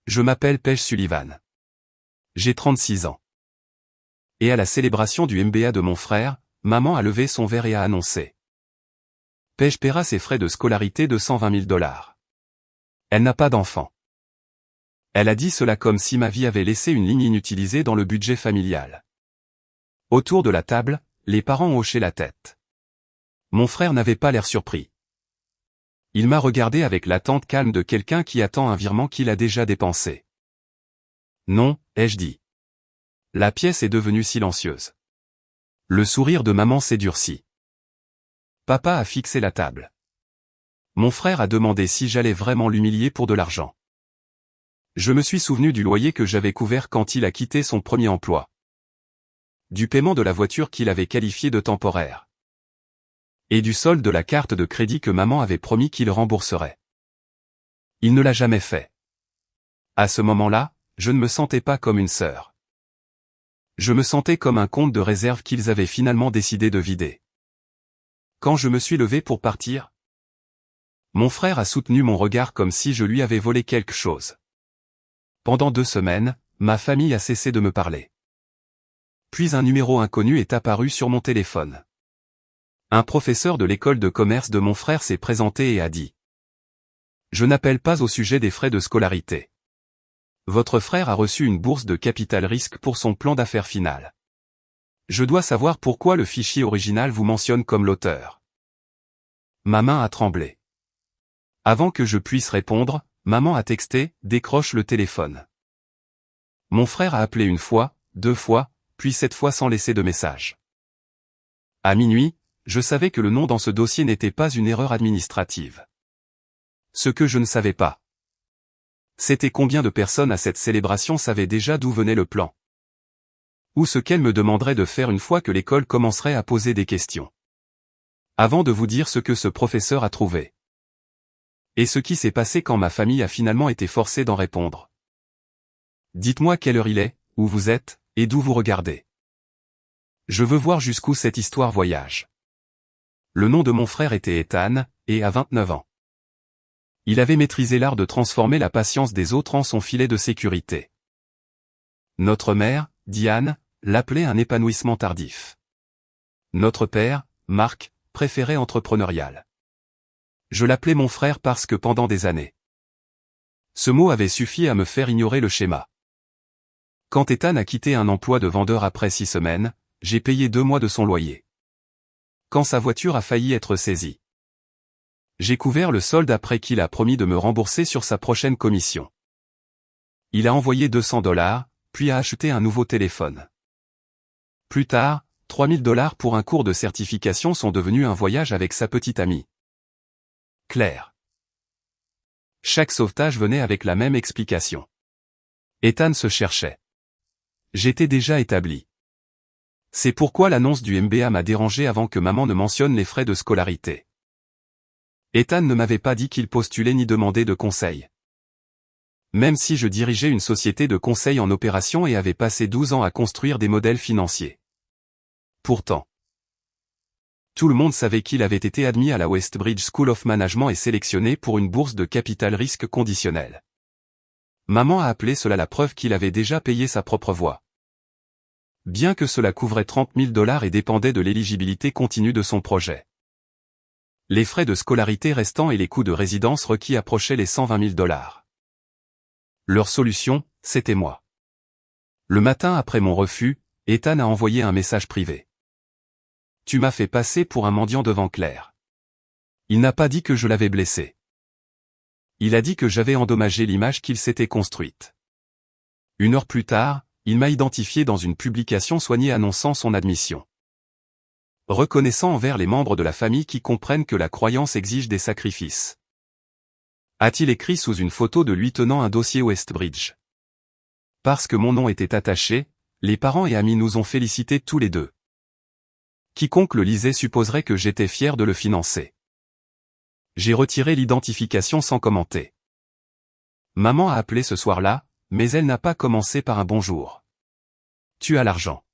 Je m'appelle Paige Sullivan. J'ai 36 ans. Et à la célébration du MBA de mon frère, maman a levé son verre et a annoncé. Paige paiera ses frais de scolarité de 120 000 $. Elle n'a pas d'enfant. Elle a dit cela comme si ma vie avait laissé une ligne inutilisée dans le budget familial. Autour de la table, les parents ont hoché la tête. Mon frère n'avait pas l'air surpris. Il m'a regardé avec l'attente calme de quelqu'un qui attend un virement qu'il a déjà dépensé. Non, ai-je dit. La pièce est devenue silencieuse. Le sourire de maman s'est durci. Papa a fixé la table. Mon frère a demandé si j'allais vraiment l'humilier pour de l'argent. Je me suis souvenu du loyer que j'avais couvert quand il a quitté son premier emploi. Du paiement de la voiture qu'il avait qualifié de temporaire. Et du solde de la carte de crédit que maman avait promis qu'il rembourserait. Il ne l'a jamais fait. À ce moment-là, je ne me sentais pas comme une sœur. Je me sentais comme un compte de réserve qu'ils avaient finalement décidé de vider. Quand je me suis levé pour partir, mon frère a soutenu mon regard comme si je lui avais volé quelque chose. Pendant 2 semaines, ma famille a cessé de me parler. Puis un numéro inconnu est apparu sur mon téléphone. Un professeur de l'école de commerce de mon frère s'est présenté et a dit « Je n'appelle pas au sujet des frais de scolarité. Votre frère a reçu une bourse de capital risque pour son plan d'affaires final. Je dois savoir pourquoi le fichier original vous mentionne comme l'auteur. » Ma main a tremblé. Avant que je puisse répondre, maman a texté « Décroche le téléphone ». Mon frère a appelé 1 fois, 2 fois, puis 7 fois sans laisser de message. À minuit, je savais que le nom dans ce dossier n'était pas une erreur administrative. Ce que je ne savais pas, c'était combien de personnes à cette célébration savaient déjà d'où venait le plan. Ou ce qu'elle me demanderait de faire une fois que l'école commencerait à poser des questions. Avant de vous dire ce que ce professeur a trouvé. Et ce qui s'est passé quand ma famille a finalement été forcée d'en répondre. Dites-moi quelle heure il est, où vous êtes, et d'où vous regardez. Je veux voir jusqu'où cette histoire voyage. Le nom de mon frère était Ethan, et à 29 ans. Il avait maîtrisé l'art de transformer la patience des autres en son filet de sécurité. Notre mère, Diane, l'appelait un épanouissement tardif. Notre père, Marc, préférait entrepreneurial. Je l'appelais mon frère parce que pendant des années, ce mot avait suffi à me faire ignorer le schéma. Quand Ethan a quitté un emploi de vendeur après 6 semaines, j'ai payé 2 mois de son loyer. Quand sa voiture a failli être saisie, j'ai couvert le solde après qu'il a promis de me rembourser sur sa prochaine commission. Il a envoyé 200 $, puis a acheté un nouveau téléphone. Plus tard, 3 000 $ pour un cours de certification sont devenus un voyage avec sa petite amie, Claire. Chaque sauvetage venait avec la même explication. Ethan se cherchait. J'étais déjà établi. C'est pourquoi l'annonce du MBA m'a dérangé avant que maman ne mentionne les frais de scolarité. Ethan ne m'avait pas dit qu'il postulait ni demandait de conseils. Même si je dirigeais une société de conseil en opération et avais passé 12 ans à construire des modèles financiers. Pourtant, tout le monde savait qu'il avait été admis à la Westbridge School of Management et sélectionné pour une bourse de capital risque conditionnel. Maman a appelé cela la preuve qu'il avait déjà payé sa propre voie. Bien que cela couvrait 30 000 $ et dépendait de l'éligibilité continue de son projet. Les frais de scolarité restants et les coûts de résidence requis approchaient les 120 000 $. Leur solution, c'était moi. Le matin après mon refus, Ethan a envoyé un message privé. « Tu m'as fait passer pour un mendiant devant Claire. » Il n'a pas dit que je l'avais blessé. Il a dit que j'avais endommagé l'image qu'il s'était construite. 1 heure plus tard, il m'a identifié dans une publication soignée annonçant son admission. Reconnaissant envers les membres de la famille qui comprennent que la croyance exige des sacrifices. A-t-il écrit sous une photo de lui tenant un dossier Westbridge. Parce que mon nom était attaché, les parents et amis nous ont félicités tous les deux. Quiconque le lisait supposerait que j'étais fier de le financer. J'ai retiré l'identification sans commenter. Maman a appelé ce soir-là, mais elle n'a pas commencé par un bonjour. Tu as l'argent.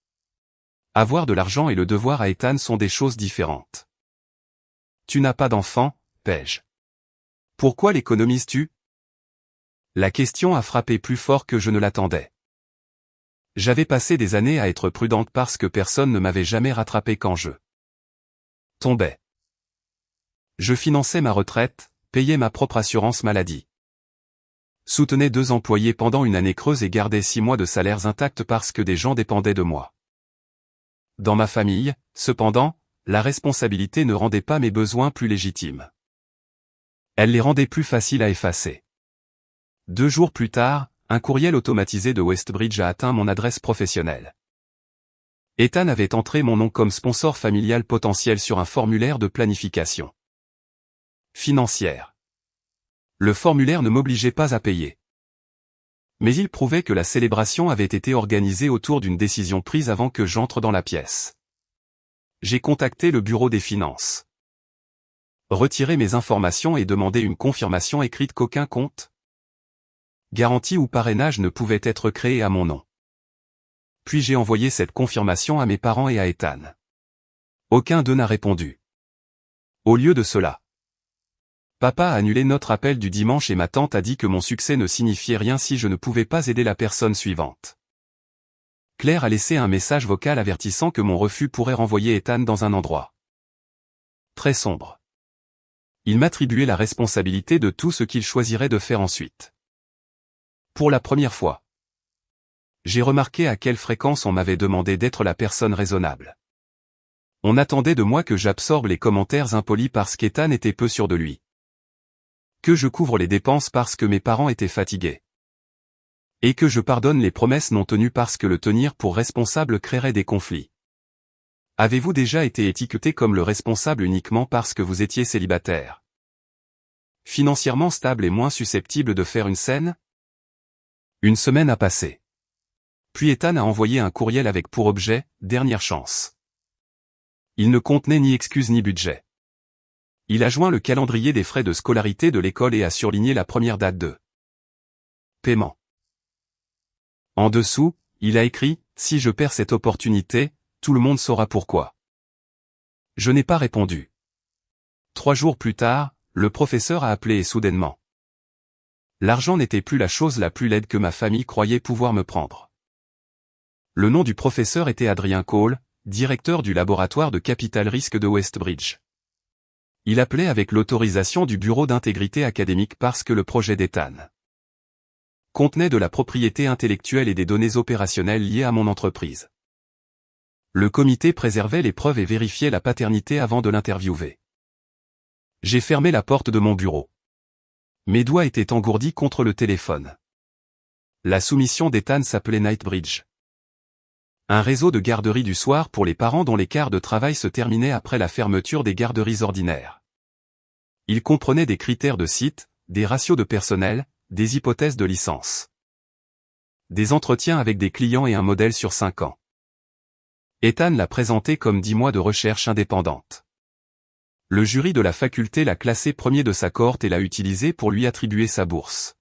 Avoir de l'argent et le devoir à Ethan sont des choses différentes. Tu n'as pas d'enfant, Paige. Pourquoi l'économises-tu? La question a frappé plus fort que je ne l'attendais. J'avais passé des années à être prudente parce que personne ne m'avait jamais rattrapé quand je tombais. Je finançais ma retraite, payais ma propre assurance maladie. Soutenais 2 employés pendant une année creuse et gardais 6 mois de salaires intacts parce que des gens dépendaient de moi. Dans ma famille, cependant, la responsabilité ne rendait pas mes besoins plus légitimes. Elle les rendait plus faciles à effacer. 2 jours plus tard, un courriel automatisé de Westbridge a atteint mon adresse professionnelle. Ethan avait entré mon nom comme sponsor familial potentiel sur un formulaire de planification financière. Le formulaire ne m'obligeait pas à payer. Mais il prouvait que la célébration avait été organisée autour d'une décision prise avant que j'entre dans la pièce. J'ai contacté le bureau des finances. Retiré mes informations et demandé une confirmation écrite qu'aucun compte, garantie ou parrainage ne pouvait être créé à mon nom. Puis j'ai envoyé cette confirmation à mes parents et à Ethan. Aucun d'eux n'a répondu. Au lieu de cela, papa a annulé notre appel du dimanche et ma tante a dit que mon succès ne signifiait rien si je ne pouvais pas aider la personne suivante. Claire a laissé un message vocal avertissant que mon refus pourrait renvoyer Ethan dans un endroit très sombre. Il m'attribuait la responsabilité de tout ce qu'il choisirait de faire ensuite. Pour la première fois, j'ai remarqué à quelle fréquence on m'avait demandé d'être la personne raisonnable. On attendait de moi que j'absorbe les commentaires impolis parce qu'Ethan était peu sûr de lui. Que je couvre les dépenses parce que mes parents étaient fatigués. Et que je pardonne les promesses non tenues parce que le tenir pour responsable créerait des conflits. Avez-vous déjà été étiqueté comme le responsable uniquement parce que vous étiez célibataire? Financièrement stable et moins susceptible de faire une scène? Une semaine a passé. Puis Ethan a envoyé un courriel avec pour objet « Dernière chance ». Il ne contenait ni excuse ni budget. Il a joint le calendrier des frais de scolarité de l'école et a surligné la première date de paiement. En dessous, il a écrit « Si je perds cette opportunité, tout le monde saura pourquoi ». Je n'ai pas répondu. 3 jours plus tard, le professeur a appelé et soudainement. L'argent n'était plus la chose la plus laide que ma famille croyait pouvoir me prendre. Le nom du professeur était Adrien Cole, directeur du laboratoire de capital risque de Westbridge. Il appelait avec l'autorisation du bureau d'intégrité académique parce que le projet d'Ethan contenait de la propriété intellectuelle et des données opérationnelles liées à mon entreprise. Le comité préservait les preuves et vérifiait la paternité avant de l'interviewer. J'ai fermé la porte de mon bureau. Mes doigts étaient engourdis contre le téléphone. La soumission d'Ethan s'appelait Nightbridge. Un réseau de garderies du soir pour les parents dont les quarts de travail se terminaient après la fermeture des garderies ordinaires. Il comprenait des critères de site, des ratios de personnel, des hypothèses de licence. Des entretiens avec des clients et un modèle sur 5 ans. Ethan l'a présenté comme 10 mois de recherche indépendante. Le jury de la faculté l'a classé premier de sa cohorte et l'a utilisé pour lui attribuer sa bourse.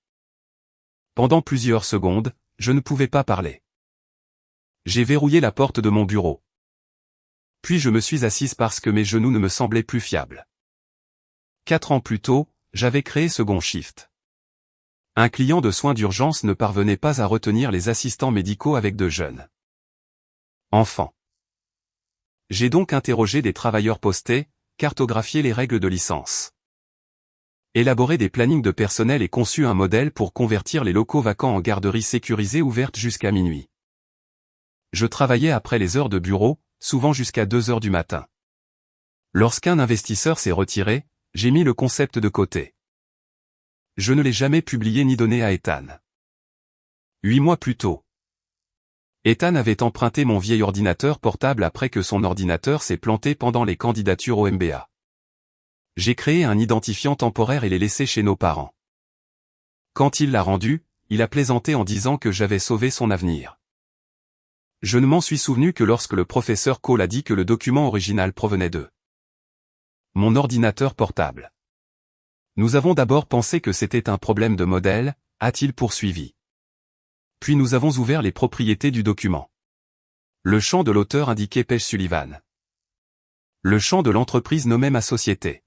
Pendant plusieurs secondes, je ne pouvais pas parler. J'ai verrouillé la porte de mon bureau. Puis je me suis assise parce que mes genoux ne me semblaient plus fiables. 4 ans plus tôt, j'avais créé Second Shift. Un client de soins d'urgence ne parvenait pas à retenir les assistants médicaux avec de jeunes enfants. J'ai donc interrogé des travailleurs postés, cartographié les règles de licence, élaboré des plannings de personnel et conçu un modèle pour convertir les locaux vacants en garderies sécurisées ouvertes jusqu'à minuit. Je travaillais après les heures de bureau, souvent jusqu'à 2 heures du matin. Lorsqu'un investisseur s'est retiré, j'ai mis le concept de côté. Je ne l'ai jamais publié ni donné à Ethan. 8 mois plus tôt, Ethan avait emprunté mon vieil ordinateur portable après que son ordinateur s'est planté pendant les candidatures au MBA. J'ai créé un identifiant temporaire et l'ai laissé chez nos parents. Quand il l'a rendu, il a plaisanté en disant que j'avais sauvé son avenir. Je ne m'en suis souvenu que lorsque le professeur Cole a dit que le document original provenait de mon ordinateur portable. Nous avons d'abord pensé que c'était un problème de modèle, a-t-il poursuivi. Puis nous avons ouvert les propriétés du document. Le champ de l'auteur indiquait Page Sullivan. Le champ de l'entreprise nommait ma société.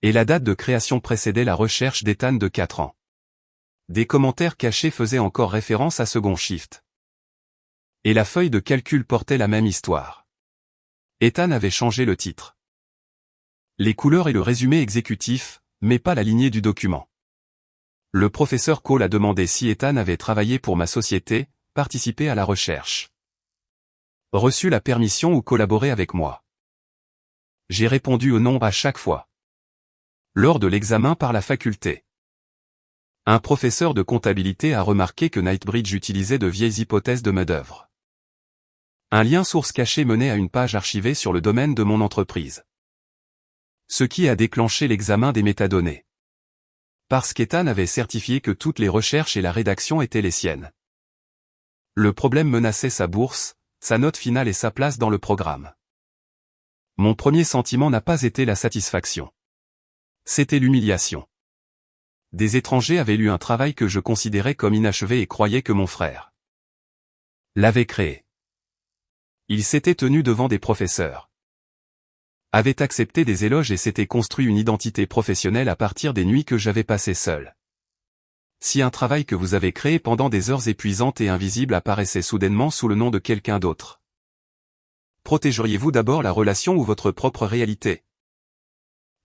Et la date de création précédait la recherche d'Ethan de 4 ans. Des commentaires cachés faisaient encore référence à Second Shift. Et la feuille de calcul portait la même histoire. Ethan avait changé le titre. Les couleurs et le résumé exécutif, mais pas la lignée du document. Le professeur Cole a demandé si Ethan avait travaillé pour ma société, participé à la recherche, reçu la permission ou collaboré avec moi. J'ai répondu au non à chaque fois. Lors de l'examen par la faculté, un professeur de comptabilité a remarqué que Knightsbridge utilisait de vieilles hypothèses de main-d'œuvre. Un lien source caché menait à une page archivée sur le domaine de mon entreprise. Ce qui a déclenché l'examen des métadonnées. Parce qu'Ethan avait certifié que toutes les recherches et la rédaction étaient les siennes. Le problème menaçait sa bourse, sa note finale et sa place dans le programme. Mon premier sentiment n'a pas été la satisfaction. C'était l'humiliation. Des étrangers avaient lu un travail que je considérais comme inachevé et croyaient que mon frère l'avait créé. Il s'était tenu devant des professeurs, avait accepté des éloges et s'était construit une identité professionnelle à partir des nuits que j'avais passées seul. Si un travail que vous avez créé pendant des heures épuisantes et invisibles apparaissait soudainement sous le nom de quelqu'un d'autre, protégeriez-vous d'abord la relation ou votre propre réalité?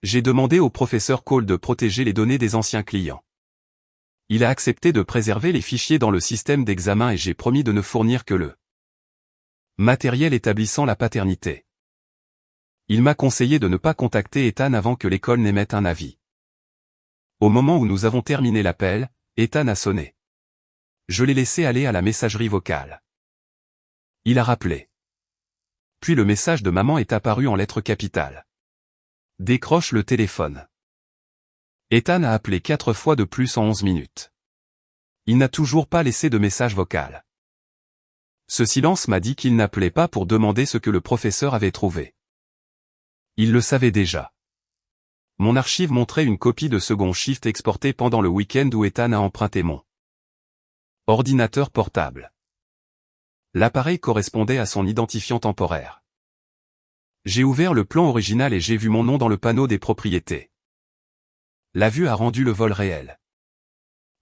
J'ai demandé au professeur Cole de protéger les données des anciens clients. Il a accepté de préserver les fichiers dans le système d'examen et j'ai promis de ne fournir que le matériel établissant la paternité. Il m'a conseillé de ne pas contacter Ethan avant que l'école n'émette un avis. Au moment où nous avons terminé l'appel, Ethan a sonné. Je l'ai laissé aller à la messagerie vocale. Il a rappelé. Puis le message de maman est apparu en lettres capitales. Décroche le téléphone. Ethan a appelé 4 fois de plus en 11 minutes. Il n'a toujours pas laissé de message vocal. Ce silence m'a dit qu'il n'appelait pas pour demander ce que le professeur avait trouvé. Il le savait déjà. Mon archive montrait une copie de Second Shift exportée pendant le week-end où Ethan a emprunté mon ordinateur portable. L'appareil correspondait à son identifiant temporaire. J'ai ouvert le plan original et j'ai vu mon nom dans le panneau des propriétés. La vue a rendu le vol réel.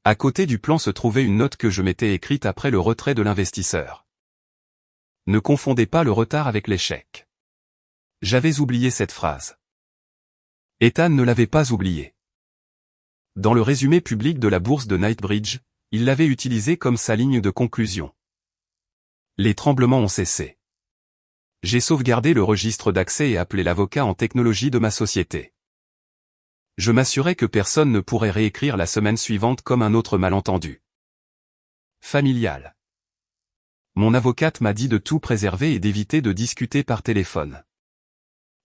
À côté du plan se trouvait une note que je m'étais écrite après le retrait de l'investisseur. Ne confondez pas le retard avec l'échec. J'avais oublié cette phrase. Ethan ne l'avait pas oubliée. Dans le résumé public de la bourse de Knightsbridge, il l'avait utilisé comme sa ligne de conclusion. Les tremblements ont cessé. J'ai sauvegardé le registre d'accès et appelé l'avocat en technologie de ma société. Je m'assurais que personne ne pourrait réécrire la semaine suivante comme un autre malentendu familial. Mon avocate m'a dit de tout préserver et d'éviter de discuter par téléphone.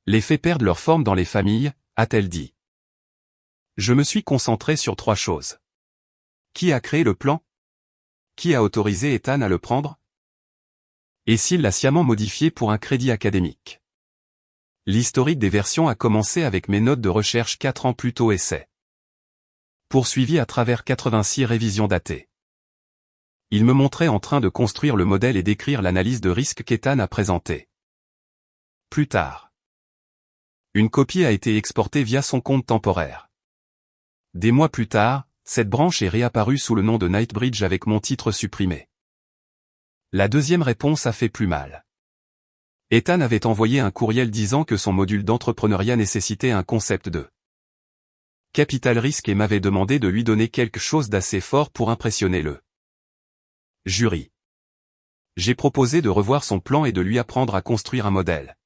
Les faits perdent leur forme dans les familles, a-t-elle dit. Je me suis concentré sur 3 choses. Qui a créé le plan? Qui a autorisé Ethan à le prendre? Et s'il l'a sciemment modifié pour un crédit académique? L'historique des versions a commencé avec mes notes de recherche 4 ans plus tôt et s'est poursuivi à travers 86 révisions datées. Il me montrait en train de construire le modèle et d'écrire l'analyse de risque qu'Ethan a présentée. Plus tard, une copie a été exportée via son compte temporaire. Des mois plus tard, cette branche est réapparue sous le nom de Knightsbridge avec mon titre supprimé. La deuxième réponse a fait plus mal. Ethan avait envoyé un courriel disant que son module d'entrepreneuriat nécessitait un concept de capital risque et m'avait demandé de lui donner quelque chose d'assez fort pour impressionner le jury. J'ai proposé de revoir son plan et de lui apprendre à construire un modèle.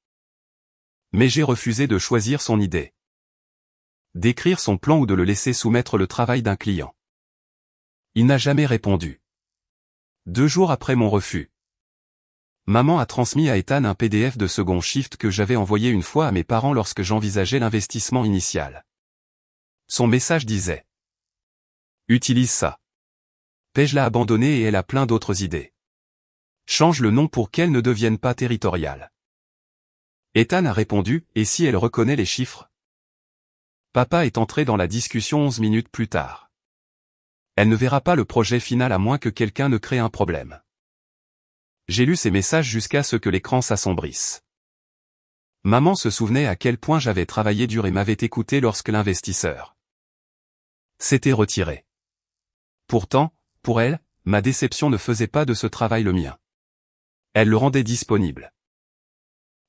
Mais j'ai refusé de choisir son idée, d'écrire son plan ou de le laisser soumettre le travail d'un client. Il n'a jamais répondu. 2 jours après mon refus, maman a transmis à Ethan un PDF de Second Shift que j'avais envoyé une fois à mes parents lorsque j'envisageais l'investissement initial. Son message disait: utilise ça. Paige l'a abandonnée et elle a plein d'autres idées. Change le nom pour qu'elle ne devienne pas territoriale. Ethan a répondu: et si elle reconnaît les chiffres? Papa est entré dans la discussion 11 minutes plus tard. Elle ne verra pas le projet final à moins que quelqu'un ne crée un problème. J'ai lu ces messages jusqu'à ce que l'écran s'assombrisse. Maman se souvenait à quel point j'avais travaillé dur et m'avait écouté lorsque l'investisseur s'était retiré. Pourtant, pour elle, ma déception ne faisait pas de ce travail le mien. Elle le rendait disponible.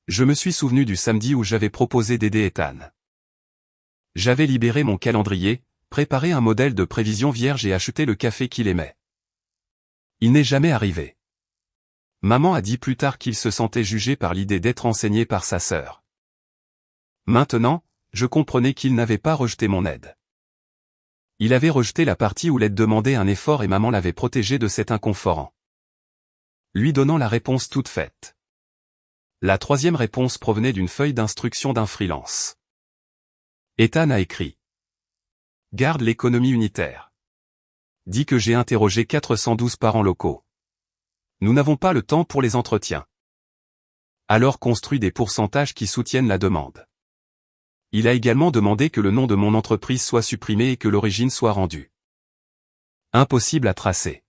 Je me suis souvenu du samedi où j'avais proposé d'aider Ethan. J'avais libéré mon calendrier, préparé un modèle de prévision vierge et acheté le café qu'il aimait. Il n'est jamais arrivé. Maman a dit plus tard qu'il se sentait jugé par l'idée d'être enseigné par sa sœur. Maintenant, je comprenais qu'il n'avait pas rejeté mon aide. Il avait rejeté la partie où l'aide demandait un effort et maman l'avait protégé de cet inconfort. Lui donnant la réponse toute faite. La troisième réponse provenait d'une feuille d'instruction d'un freelance. Ethan a écrit. Garde l'économie unitaire. Dit que j'ai interrogé 412 parents locaux. Nous n'avons pas le temps pour les entretiens. Alors construis des pourcentages qui soutiennent la demande. Il a également demandé que le nom de mon entreprise soit supprimé et que l'origine soit rendue. Impossible à tracer.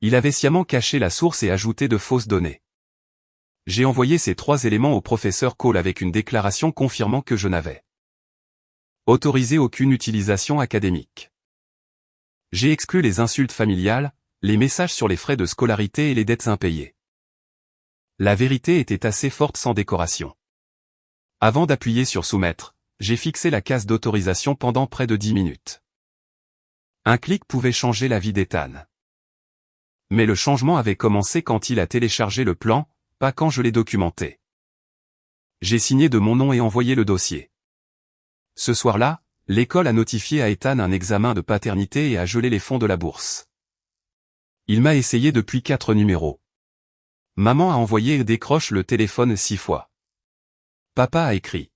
Il avait sciemment caché la source et ajouté de fausses données. J'ai envoyé ces 3 éléments au professeur Cole avec une déclaration confirmant que je n'avais autorisé aucune utilisation académique. J'ai exclu les insultes familiales, les messages sur les frais de scolarité et les dettes impayées. La vérité était assez forte sans décoration. Avant d'appuyer sur soumettre, j'ai fixé la case d'autorisation pendant près de 10 minutes. Un clic pouvait changer la vie d'Ethan. Mais le changement avait commencé quand il a téléchargé le plan, pas quand je l'ai documenté. J'ai signé de mon nom et envoyé le dossier. Ce soir-là, l'école a notifié à Ethan un examen de paternité et a gelé les fonds de la bourse. Il m'a essayé depuis 4 numéros. Maman a envoyé et décroche le téléphone 6 fois. Papa a écrit.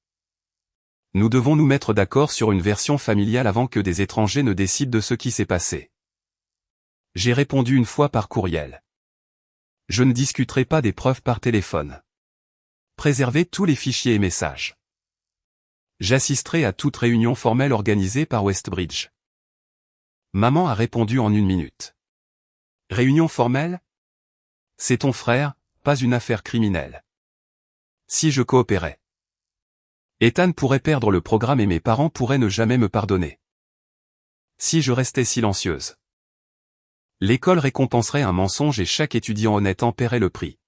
Nous devons nous mettre d'accord sur une version familiale avant que des étrangers ne décident de ce qui s'est passé. J'ai répondu une fois par courriel. Je ne discuterai pas des preuves par téléphone. Préservez tous les fichiers et messages. J'assisterai à toute réunion formelle organisée par Westbridge. Maman a répondu en 1 minute. Réunion formelle? C'est ton frère, pas une affaire criminelle. Si je coopérais. Ethan pourrait perdre le programme et mes parents pourraient ne jamais me pardonner. Si je restais silencieuse. L'école récompenserait un mensonge et chaque étudiant honnête en paierait le prix.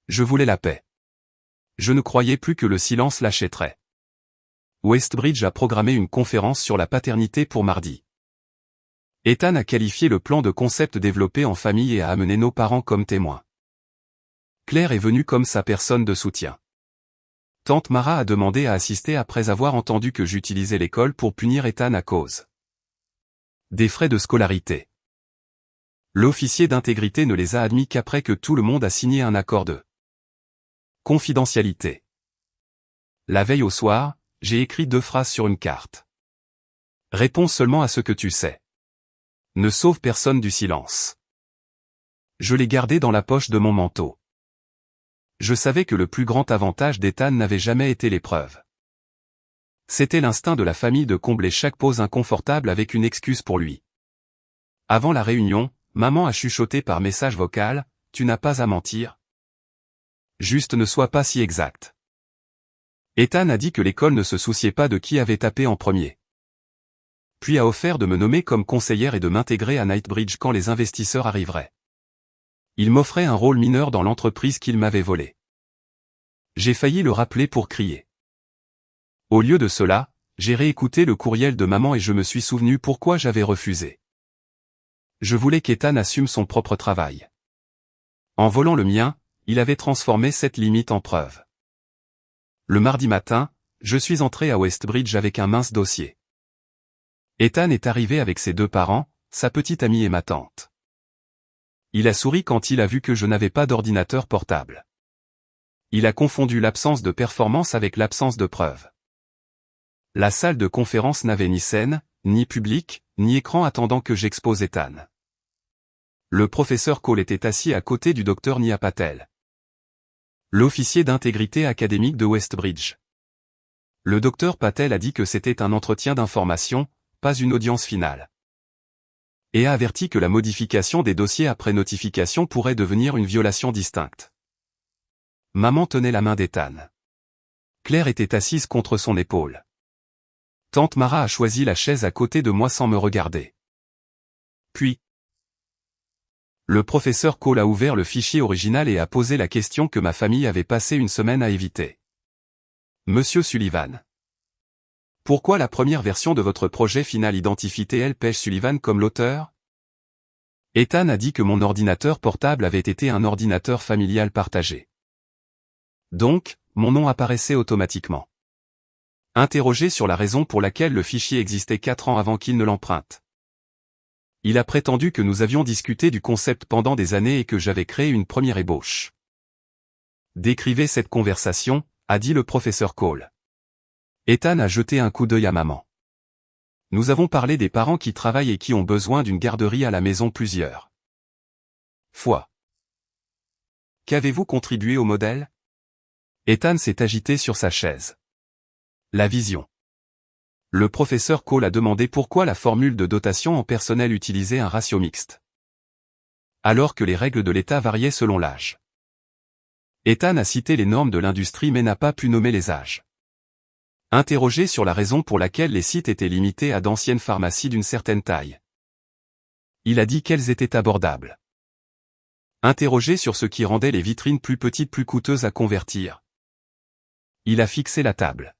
Je voulais la paix. Je ne croyais plus que le silence l'achèterait. Westbridge a programmé une conférence sur la paternité pour mardi. Ethan a qualifié le plan de concept développé en famille et a amené nos parents comme témoins. Claire est venue comme sa personne de soutien. Tante Mara a demandé à assister après avoir entendu que j'utilisais l'école pour punir Ethan à cause des frais de scolarité. L'officier d'intégrité ne les a admis qu'après que tout le monde a signé un accord de confidentialité. La veille au soir, j'ai écrit 2 phrases sur une carte. Réponds seulement à ce que tu sais. Ne sauve personne du silence. Je l'ai gardé dans la poche de mon manteau. Je savais que le plus grand avantage d'Ethan n'avait jamais été l'épreuve. C'était l'instinct de la famille de combler chaque pause inconfortable avec une excuse pour lui. Avant la réunion, maman a chuchoté par message vocal, « Tu n'as pas à mentir. Juste ne sois pas si exact. » Ethan a dit que l'école ne se souciait pas de qui avait tapé en premier. Puis a offert de me nommer comme conseillère et de m'intégrer à Knightsbridge quand les investisseurs arriveraient. Il m'offrait un rôle mineur dans l'entreprise qu'il m'avait volée. J'ai failli le rappeler pour crier. Au lieu de cela, j'ai réécouté le courriel de maman et je me suis souvenu pourquoi j'avais refusé. Je voulais qu'Ethan assume son propre travail. En volant le mien, il avait transformé cette limite en preuve. Le mardi matin, je suis entré à Westbridge avec un mince dossier. Ethan est arrivé avec ses 2 parents, sa petite amie et ma tante. Il a souri quand il a vu que je n'avais pas d'ordinateur portable. Il a confondu l'absence de performance avec l'absence de preuve. La salle de conférence n'avait ni scène, ni public, ni écran attendant que j'expose Ethan. Le professeur Cole était assis à côté du docteur Nia Patel, l'officier d'intégrité académique de Westbridge. Le docteur Patel a dit que c'était un entretien d'information, pas une audience finale. Et a averti que la modification des dossiers après notification pourrait devenir une violation distincte. Maman tenait la main d'Ethan. Claire était assise contre son épaule. Tante Mara a choisi la chaise à côté de moi sans me regarder. Puis, le professeur Cole a ouvert le fichier original et a posé la question que ma famille avait passé une semaine à éviter. Monsieur Sullivan. Pourquoi la première version de votre projet final identifie T.L. Page Sullivan comme l'auteur? Ethan a dit que mon ordinateur portable avait été un ordinateur familial partagé. Donc, mon nom apparaissait automatiquement. Interrogé sur la raison pour laquelle le fichier existait 4 ans avant qu'il ne l'emprunte. Il a prétendu que nous avions discuté du concept pendant des années et que j'avais créé une première ébauche. Décrivez cette conversation, a dit le professeur Cole. Ethan a jeté un coup d'œil à maman. Nous avons parlé des parents qui travaillent et qui ont besoin d'une garderie à la maison plusieurs fois. Qu'avez-vous contribué au modèle? Ethan s'est agité sur sa chaise. La vision. Le professeur Cole a demandé pourquoi la formule de dotation en personnel utilisait un ratio mixte. Alors que les règles de l'État variaient selon l'âge. Ethan a cité les normes de l'industrie mais n'a pas pu nommer les âges. Interrogé sur la raison pour laquelle les sites étaient limités à d'anciennes pharmacies d'une certaine taille. Il a dit qu'elles étaient abordables. Interrogé sur ce qui rendait les vitrines plus petites plus coûteuses à convertir. Il a fixé la table.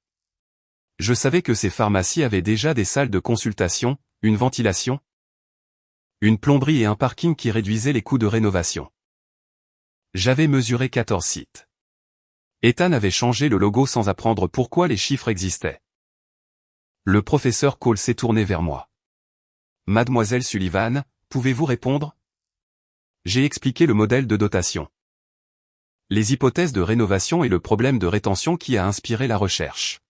Je savais que ces pharmacies avaient déjà des salles de consultation, une ventilation, une plomberie et un parking qui réduisaient les coûts de rénovation. J'avais mesuré 14 sites. Ethan avait changé le logo sans apprendre pourquoi les chiffres existaient. Le professeur Cole s'est tourné vers moi. Mademoiselle Sullivan, pouvez-vous répondre? J'ai expliqué le modèle de dotation. Les hypothèses de rénovation et le problème de rétention qui a inspiré la recherche.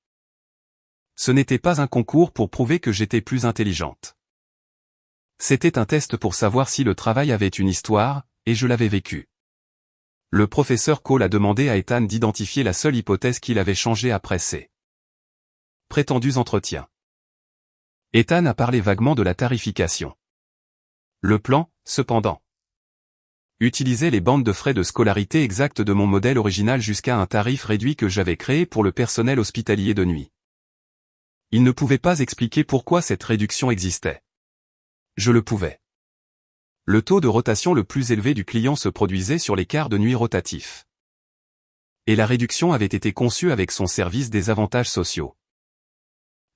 Ce n'était pas un concours pour prouver que j'étais plus intelligente. C'était un test pour savoir si le travail avait une histoire, et je l'avais vécu. Le professeur Cole a demandé à Ethan d'identifier la seule hypothèse qu'il avait changée après ses prétendus entretiens. Ethan a parlé vaguement de la tarification. Le plan, cependant, utilisait les bandes de frais de scolarité exactes de mon modèle original jusqu'à un tarif réduit que j'avais créé pour le personnel hospitalier de nuit. Il ne pouvait pas expliquer pourquoi cette réduction existait. Je le pouvais. Le taux de rotation le plus élevé du client se produisait sur les quarts de nuit rotatifs. Et la réduction avait été conçue avec son service des avantages sociaux.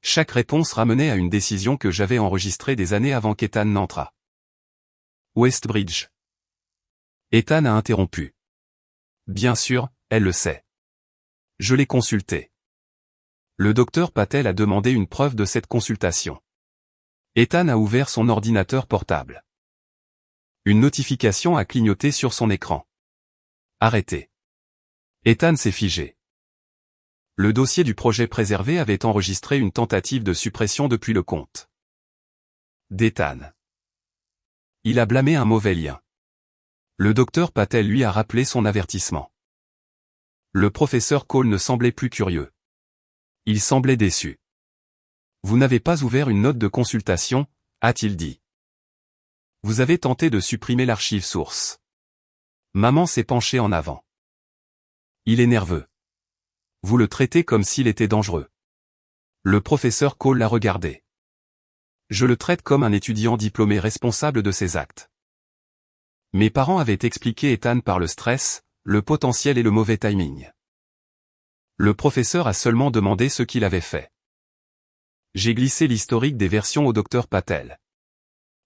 Chaque réponse ramenait à une décision que j'avais enregistrée des années avant qu'Ethan n'entrât. Westbridge. Ethan a interrompu. Bien sûr, elle le sait. Je l'ai consulté. Le docteur Patel a demandé une preuve de cette consultation. Ethan a ouvert son ordinateur portable. Une notification a clignoté sur son écran. Arrêté. Ethan s'est figé. Le dossier du projet préservé avait enregistré une tentative de suppression depuis le compte d'Ethan. Il a blâmé un mauvais lien. Le docteur Patel lui a rappelé son avertissement. Le professeur Cole ne semblait plus curieux. Il semblait déçu. Vous n'avez pas ouvert une note de consultation, a-t-il dit. Vous avez tenté de supprimer l'archive source. Maman s'est penchée en avant. Il est nerveux. Vous le traitez comme s'il était dangereux. Le professeur Cole l'a regardé. Je le traite comme un étudiant diplômé responsable de ses actes. Mes parents avaient expliqué Ethan par le stress, le potentiel et le mauvais timing. Le professeur a seulement demandé ce qu'il avait fait. J'ai glissé l'historique des versions au docteur Patel.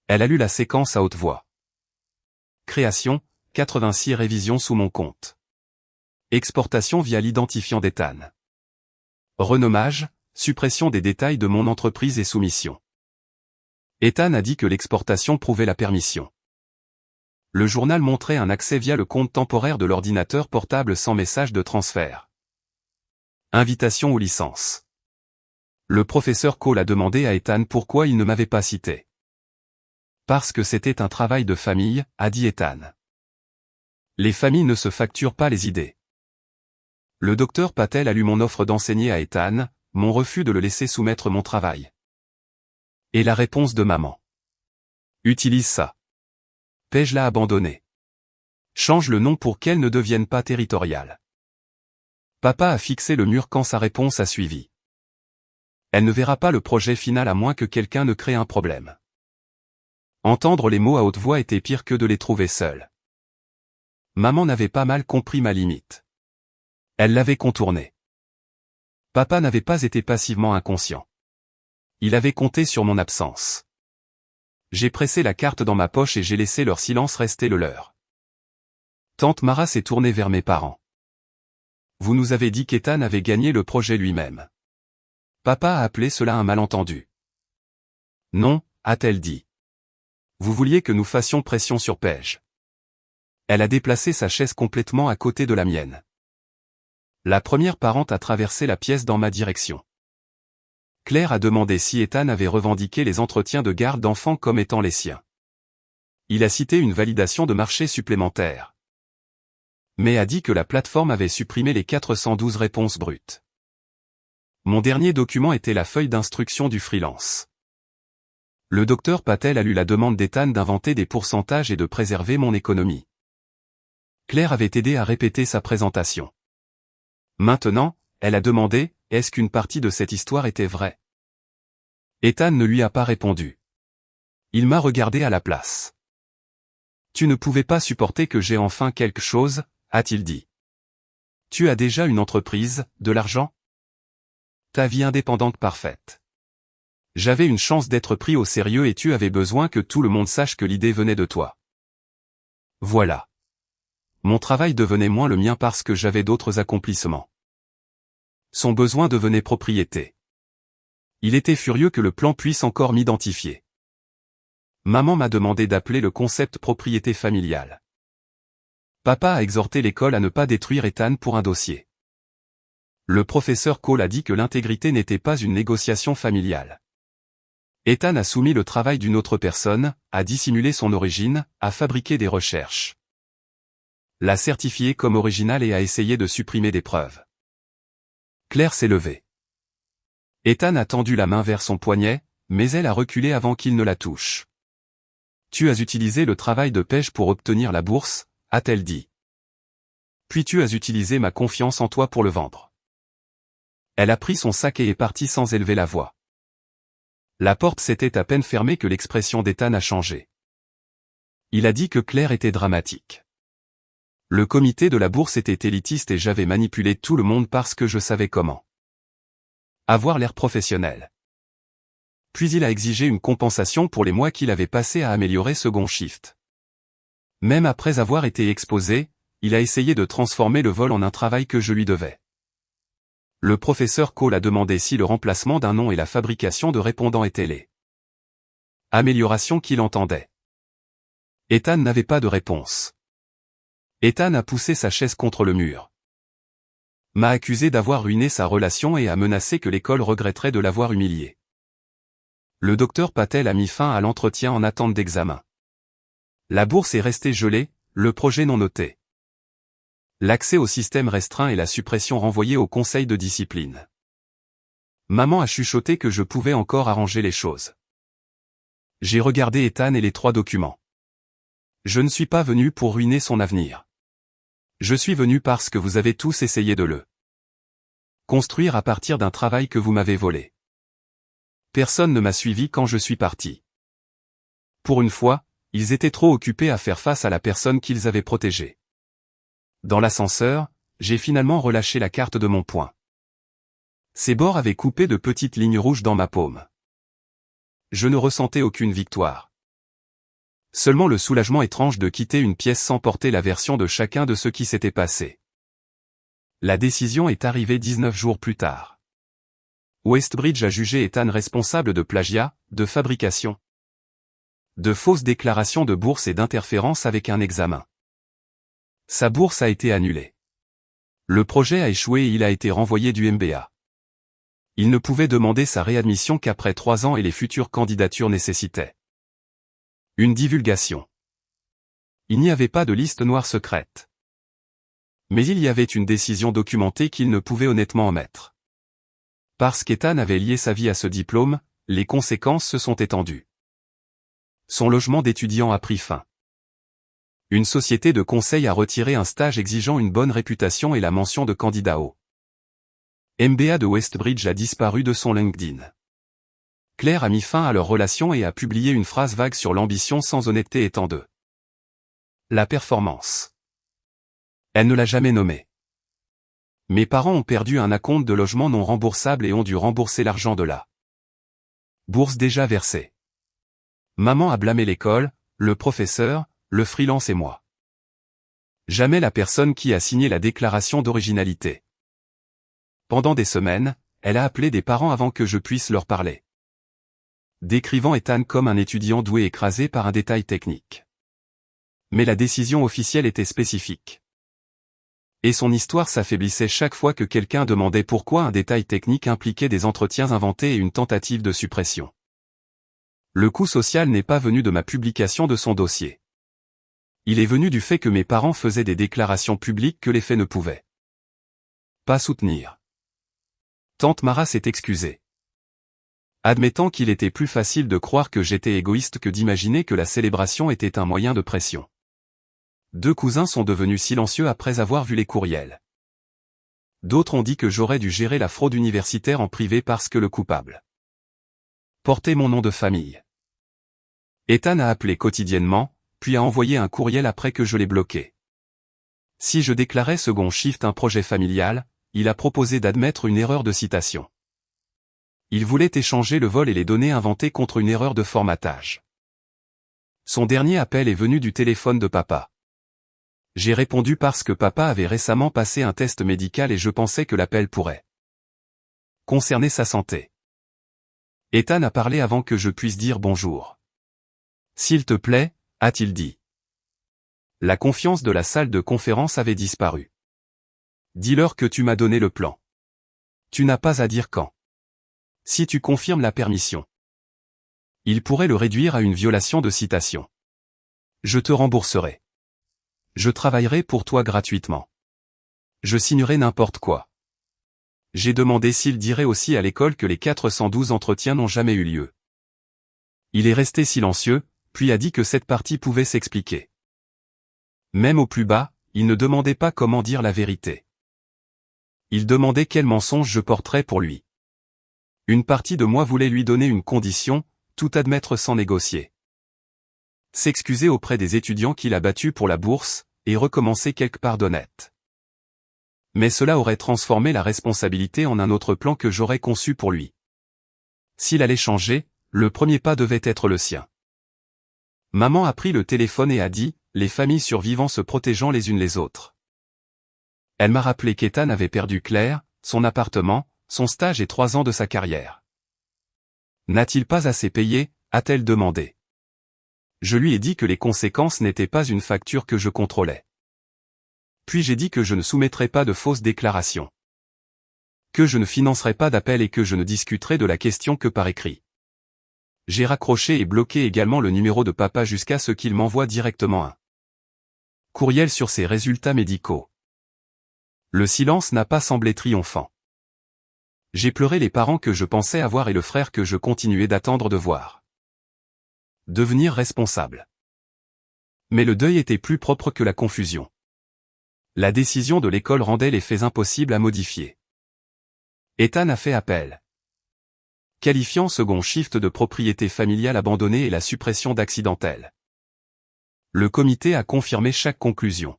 Elle a lu la séquence à haute voix. Création, 86 révisions sous mon compte. Exportation via l'identifiant d'Ethan. Renommage, suppression des détails de mon entreprise et soumission. Ethan a dit que l'exportation prouvait la permission. Le journal montrait un accès via le compte temporaire de l'ordinateur portable sans message de transfert. Invitation ou licence. Le professeur Cole a demandé à Ethan pourquoi il ne m'avait pas cité. Parce que c'était un travail de famille, a dit Ethan. Les familles ne se facturent pas les idées. Le docteur Patel a lu mon offre d'enseigner à Ethan, mon refus de le laisser soumettre mon travail. Et la réponse de maman. Utilise ça. Page l'a abandonné. Change le nom pour qu'elle ne devienne pas territoriale. Papa a fixé le mur quand sa réponse a suivi. Elle ne verra pas le projet final à moins que quelqu'un ne crée un problème. Entendre les mots à haute voix était pire que de les trouver seuls. Maman n'avait pas mal compris ma limite. Elle l'avait contournée. Papa n'avait pas été passivement inconscient. Il avait compté sur mon absence. J'ai pressé la carte dans ma poche et j'ai laissé leur silence rester le leur. Tante Mara s'est tournée vers mes parents. Vous nous avez dit qu'Ethan avait gagné le projet lui-même. Papa a appelé cela un malentendu. Non, a-t-elle dit. Vous vouliez que nous fassions pression sur Paige. Elle a déplacé sa chaise complètement à côté de la mienne. La première parente a traversé la pièce dans ma direction. Claire a demandé si Ethan avait revendiqué les entretiens de garde d'enfants comme étant les siens. Il a cité une validation de marché supplémentaire. Mais a dit que la plateforme avait supprimé les 412 réponses brutes. Mon dernier document était la feuille d'instruction du freelance. Le docteur Patel a lu la demande d'Ethan d'inventer des pourcentages et de préserver mon économie. Claire avait aidé à répéter sa présentation. Maintenant, elle a demandé, est-ce qu'une partie de cette histoire était vraie? Ethan ne lui a pas répondu. Il m'a regardé à la place. Tu ne pouvais pas supporter que j'ai enfin quelque chose, a-t-il dit. Tu as déjà une entreprise, de l'argent? Ta vie indépendante parfaite. J'avais une chance d'être pris au sérieux et tu avais besoin que tout le monde sache que l'idée venait de toi. Voilà. Mon travail devenait moins le mien parce que j'avais d'autres accomplissements. Son besoin devenait propriété. Il était furieux que le plan puisse encore m'identifier. Maman m'a demandé d'appeler le concept propriété familiale. Papa a exhorté l'école à ne pas détruire Ethan pour un dossier. Le professeur Cole a dit que l'intégrité n'était pas une négociation familiale. Ethan a soumis le travail d'une autre personne, a dissimulé son origine, a fabriqué des recherches. L'a certifié comme original et a essayé de supprimer des preuves. Claire s'est levée. Ethan a tendu la main vers son poignet, mais elle a reculé avant qu'il ne la touche. Tu as utilisé le travail de Paige pour obtenir la bourse, a-t-elle dit. Puis tu as utilisé ma confiance en toi pour le vendre. Elle a pris son sac et est partie sans élever la voix. La porte s'était à peine fermée que l'expression d'Ethan a changé. Il a dit que Claire était dramatique. Le comité de la bourse était élitiste et j'avais manipulé tout le monde parce que je savais comment. Avoir l'air professionnel. Puis il a exigé une compensation pour les mois qu'il avait passés à améliorer second shift. Même après avoir été exposé, il a essayé de transformer le vol en un travail que je lui devais. Le professeur Cole a demandé si le remplacement d'un nom et la fabrication de répondants étaient les améliorations qu'il entendait. Ethan n'avait pas de réponse. Ethan a poussé sa chaise contre le mur. M'a accusé d'avoir ruiné sa relation et a menacé que l'école regretterait de l'avoir humilié. Le docteur Patel a mis fin à l'entretien en attente d'examen. La bourse est restée gelée, le projet non noté. L'accès au système restreint et la suppression renvoyée au conseil de discipline. Maman a chuchoté que je pouvais encore arranger les choses. J'ai regardé Ethan et les 3 documents. Je ne suis pas venu pour ruiner son avenir. Je suis venu parce que vous avez tous essayé de le construire à partir d'un travail que vous m'avez volé. Personne ne m'a suivi quand je suis parti. Pour une fois, ils étaient trop occupés à faire face à la personne qu'ils avaient protégée. Dans l'ascenseur, j'ai finalement relâché la carte de mon poing. Ses bords avaient coupé de petites lignes rouges dans ma paume. Je ne ressentais aucune victoire. Seulement le soulagement étrange de quitter une pièce sans porter la version de chacun de ce qui s'était passé. La décision est arrivée 19 jours plus tard. Westbridge a jugé Ethan responsable de plagiat, de fabrication, de fausses déclarations de bourse et d'interférence avec un examen. Sa bourse a été annulée. Le projet a échoué et il a été renvoyé du MBA. Il ne pouvait demander sa réadmission qu'après 3 ans et les futures candidatures nécessitaient une divulgation. Il n'y avait pas de liste noire secrète. Mais il y avait une décision documentée qu'il ne pouvait honnêtement omettre. Parce qu'Ethan avait lié sa vie à ce diplôme, les conséquences se sont étendues. Son logement d'étudiant a pris fin. Une société de conseil a retiré un stage exigeant une bonne réputation et la mention de candidat au MBA de Westbridge a disparu de son LinkedIn. Claire a mis fin à leur relation et a publié une phrase vague sur l'ambition sans honnêteté étant de la performance. Elle ne l'a jamais nommé. Mes parents ont perdu un acompte de logement non remboursable et ont dû rembourser l'argent de la bourse déjà versée. Maman a blâmé l'école, le professeur, le freelance et moi. Jamais la personne qui a signé la déclaration d'originalité. Pendant des semaines, elle a appelé des parents avant que je puisse leur parler. Décrivant Ethan comme un étudiant doué écrasé par un détail technique. Mais la décision officielle était spécifique. Et son histoire s'affaiblissait chaque fois que quelqu'un demandait pourquoi un détail technique impliquait des entretiens inventés et une tentative de suppression. Le coût social n'est pas venu de ma publication de son dossier. Il est venu du fait que mes parents faisaient des déclarations publiques que les faits ne pouvaient pas soutenir. Tante Mara s'est excusée. Admettant qu'il était plus facile de croire que j'étais égoïste que d'imaginer que la célébration était un moyen de pression. 2 cousins sont devenus silencieux après avoir vu les courriels. D'autres ont dit que j'aurais dû gérer la fraude universitaire en privé parce que le coupable portait mon nom de famille. Ethan a appelé quotidiennement, puis a envoyé un courriel après que je l'ai bloqué. Si je déclarais second shift un projet familial, il a proposé d'admettre une erreur de citation. Il voulait échanger le vol et les données inventées contre une erreur de formatage. Son dernier appel est venu du téléphone de papa. J'ai répondu parce que papa avait récemment passé un test médical et je pensais que l'appel pourrait concerner sa santé. Ethan a parlé avant que je puisse dire bonjour. S'il te plaît, a-t-il dit. La confiance de la salle de conférence avait disparu. Dis-leur que tu m'as donné le plan. Tu n'as pas à dire quand. Si tu confirmes la permission. Il pourrait le réduire à une violation de citation. Je te rembourserai. Je travaillerai pour toi gratuitement. Je signerai n'importe quoi. J'ai demandé s'il dirait aussi à l'école que les 412 entretiens n'ont jamais eu lieu. Il est resté silencieux, puis a dit que cette partie pouvait s'expliquer. Même au plus bas, il ne demandait pas comment dire la vérité. Il demandait quel mensonge je porterais pour lui. Une partie de moi voulait lui donner une condition, tout admettre sans négocier. S'excuser auprès des étudiants qu'il a battus pour la bourse, et recommencer quelque part d'honnête. Mais cela aurait transformé la responsabilité en un autre plan que j'aurais conçu pour lui. S'il allait changer, le premier pas devait être le sien. Maman a pris le téléphone et a dit, les familles survivants se protégeant les unes les autres. Elle m'a rappelé qu'Ethan avait perdu Claire, son appartement, son stage et 3 ans de sa carrière. N'a-t-il pas assez payé, a-t-elle demandé. Je lui ai dit que les conséquences n'étaient pas une facture que je contrôlais. Puis j'ai dit que je ne soumettrais pas de fausses déclarations. Que je ne financerais pas d'appel et que je ne discuterais de la question que par écrit. J'ai raccroché et bloqué également le numéro de papa jusqu'à ce qu'il m'envoie directement un courriel sur ses résultats médicaux. Le silence n'a pas semblé triomphant. J'ai pleuré les parents que je pensais avoir et le frère que je continuais d'attendre de voir devenir responsable. Mais le deuil était plus propre que la confusion. La décision de l'école rendait les faits impossibles à modifier. Ethan a fait appel. Qualifiant second shift de propriété familiale abandonnée et la suppression d'accidentelle. Le comité a confirmé chaque conclusion.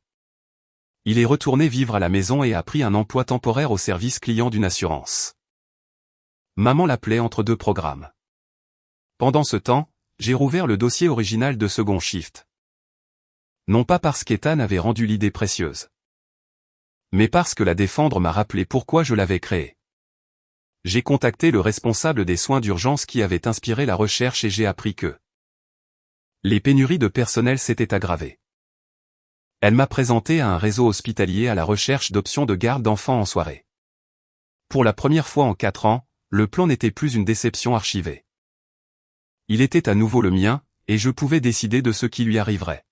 Il est retourné vivre à la maison et a pris un emploi temporaire au service client d'une assurance. Maman l'appelait entre 2 programmes. Pendant ce temps, j'ai rouvert le dossier original de second shift. Non pas parce qu'Ethan avait rendu l'idée précieuse. Mais parce que la défendre m'a rappelé pourquoi je l'avais créée. J'ai contacté le responsable des soins d'urgence qui avait inspiré la recherche et j'ai appris que les pénuries de personnel s'étaient aggravées. Elle m'a présenté à un réseau hospitalier à la recherche d'options de garde d'enfants en soirée. Pour la première fois en 4 ans, le plan n'était plus une déception archivée. Il était à nouveau le mien, et je pouvais décider de ce qui lui arriverait.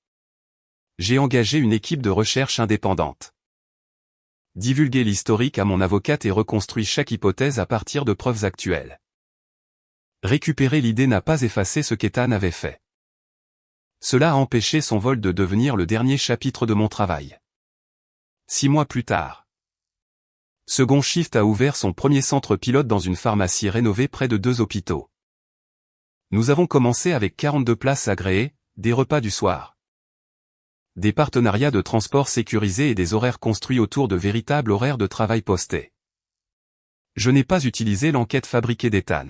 J'ai engagé une équipe de recherche indépendante. Divulgué l'historique à mon avocate et reconstruit chaque hypothèse à partir de preuves actuelles. Récupérer l'idée n'a pas effacé ce qu'Ethan avait fait. Cela a empêché son vol de devenir le dernier chapitre de mon travail. 6 mois plus tard. Second Shift a ouvert son premier centre pilote dans une pharmacie rénovée près de 2 hôpitaux. Nous avons commencé avec 42 places agréées, des repas du soir, des partenariats de transport sécurisés et des horaires construits autour de véritables horaires de travail postés. Je n'ai pas utilisé l'enquête fabriquée d'Ethan.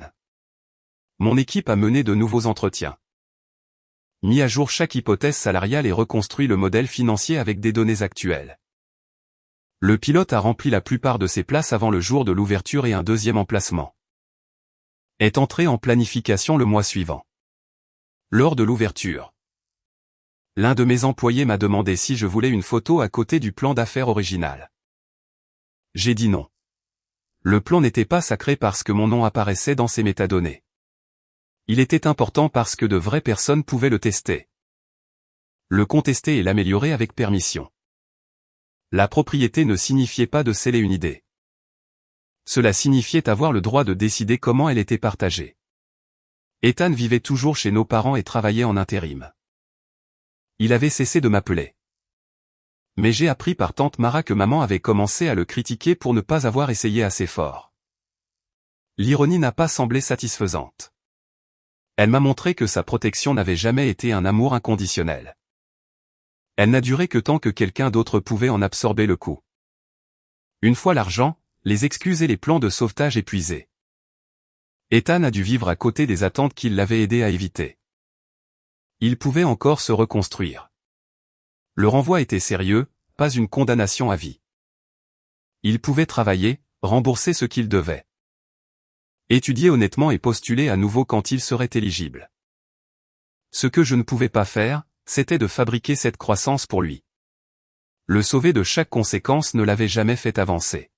Mon équipe a mené de nouveaux entretiens, mis à jour chaque hypothèse salariale et reconstruit le modèle financier avec des données actuelles. Le pilote a rempli la plupart de ses places avant le jour de l'ouverture et un deuxième emplacement est entré en planification le mois suivant. Lors de l'ouverture, l'un de mes employés m'a demandé si je voulais une photo à côté du plan d'affaires original. J'ai dit non. Le plan n'était pas sacré parce que mon nom apparaissait dans ses métadonnées. Il était important parce que de vraies personnes pouvaient le tester, le contester et l'améliorer avec permission. La propriété ne signifiait pas de sceller une idée. Cela signifiait avoir le droit de décider comment elle était partagée. Ethan vivait toujours chez nos parents et travaillait en intérim. Il avait cessé de m'appeler. Mais j'ai appris par tante Mara que maman avait commencé à le critiquer pour ne pas avoir essayé assez fort. L'ironie n'a pas semblé satisfaisante. Elle m'a montré que sa protection n'avait jamais été un amour inconditionnel. Elle n'a duré que tant que quelqu'un d'autre pouvait en absorber le coût. Une fois l'argent, les excuses et les plans de sauvetage épuisés, Ethan a dû vivre à côté des attentes qui l'avaient aidé à éviter. Il pouvait encore se reconstruire. Le renvoi était sérieux, pas une condamnation à vie. Il pouvait travailler, rembourser ce qu'il devait, étudier honnêtement et postuler à nouveau quand il serait éligible. Ce que je ne pouvais pas faire, c'était de fabriquer cette croissance pour lui. Le sauver de chaque conséquence ne l'avait jamais fait avancer.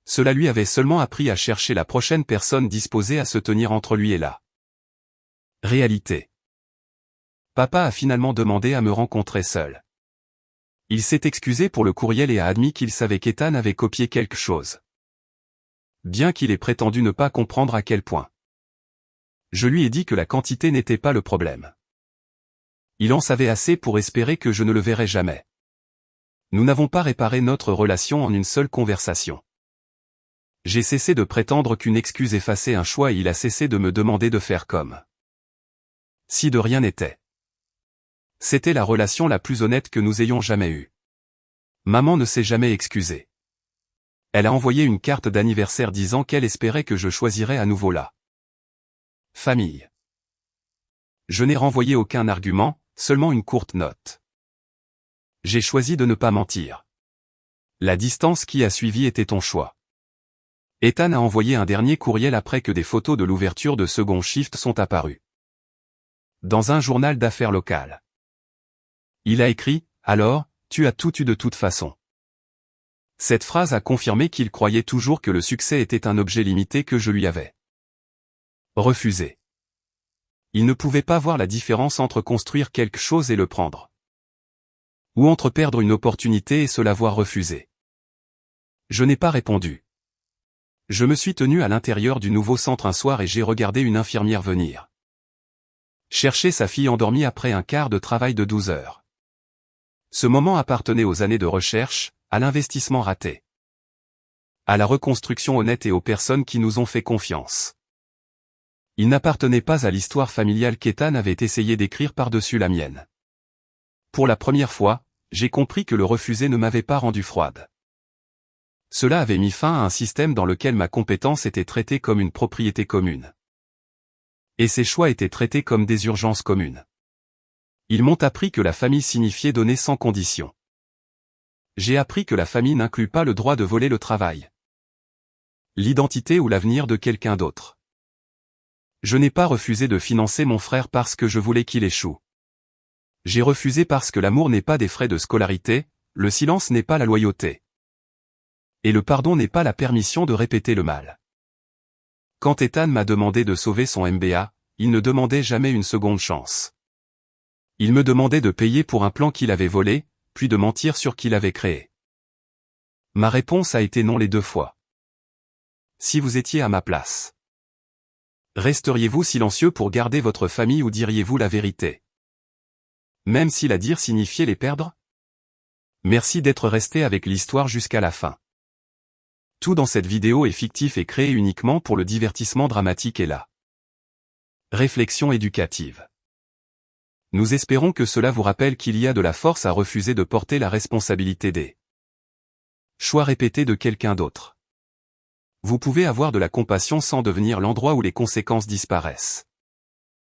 Cela lui avait seulement appris à chercher la prochaine personne disposée à se tenir entre lui et la réalité. Papa a finalement demandé à me rencontrer seul. Il s'est excusé pour le courriel et a admis qu'il savait qu'Ethan avait copié quelque chose, bien qu'il ait prétendu ne pas comprendre à quel point. Je lui ai dit que la quantité n'était pas le problème. Il en savait assez pour espérer que je ne le verrais jamais. Nous n'avons pas réparé notre relation en une seule conversation. J'ai cessé de prétendre qu'une excuse effaçait un choix et il a cessé de me demander de faire comme si de rien n'était. C'était la relation la plus honnête que nous ayons jamais eue. Maman ne s'est jamais excusée. Elle a envoyé une carte d'anniversaire disant qu'elle espérait que je choisirais à nouveau la famille. Je n'ai renvoyé aucun argument, seulement une courte note. J'ai choisi de ne pas mentir. La distance qui a suivi était ton choix. Ethan a envoyé un dernier courriel après que des photos de l'ouverture de second shift sont apparues dans un journal d'affaires local. Il a écrit « Alors, tu as tout eu de toute façon ». Cette phrase a confirmé qu'il croyait toujours que le succès était un objet limité que je lui avais refusé. Il ne pouvait pas voir la différence entre construire quelque chose et le prendre, ou entre perdre une opportunité et se la voir refuser. Je n'ai pas répondu. Je me suis tenu à l'intérieur du nouveau centre un soir et j'ai regardé une infirmière venir chercher sa fille endormie après un quart de travail de 12 heures. Ce moment appartenait aux années de recherche, à l'investissement raté, à la reconstruction honnête et aux personnes qui nous ont fait confiance. Il n'appartenait pas à l'histoire familiale qu'Ethan avait essayé d'écrire par-dessus la mienne. Pour la première fois, j'ai compris que le refuser ne m'avait pas rendu froide. Cela avait mis fin à un système dans lequel ma compétence était traitée comme une propriété commune. Et ses choix étaient traités comme des urgences communes. Ils m'ont appris que la famille signifiait donner sans condition. J'ai appris que la famille n'inclut pas le droit de voler le travail, l'identité ou l'avenir de quelqu'un d'autre. Je n'ai pas refusé de financer mon frère parce que je voulais qu'il échoue. J'ai refusé parce que l'amour n'est pas des frais de scolarité, le silence n'est pas la loyauté. Et le pardon n'est pas la permission de répéter le mal. Quand Ethan m'a demandé de sauver son MBA, il ne demandait jamais une seconde chance. Il me demandait de payer pour un plan qu'il avait volé, puis de mentir sur qui l'avait créé. Ma réponse a été non les 2 fois. Si vous étiez à ma place, resteriez-vous silencieux pour garder votre famille ou diriez-vous la vérité? Même si la dire signifiait les perdre? Merci d'être resté avec l'histoire jusqu'à la fin. Tout dans cette vidéo est fictif et créé uniquement pour le divertissement dramatique et la Réflexion éducative. Nous espérons que cela vous rappelle qu'il y a de la force à refuser de porter la responsabilité des choix répétés de quelqu'un d'autre. Vous pouvez avoir de la compassion sans devenir l'endroit où les conséquences disparaissent.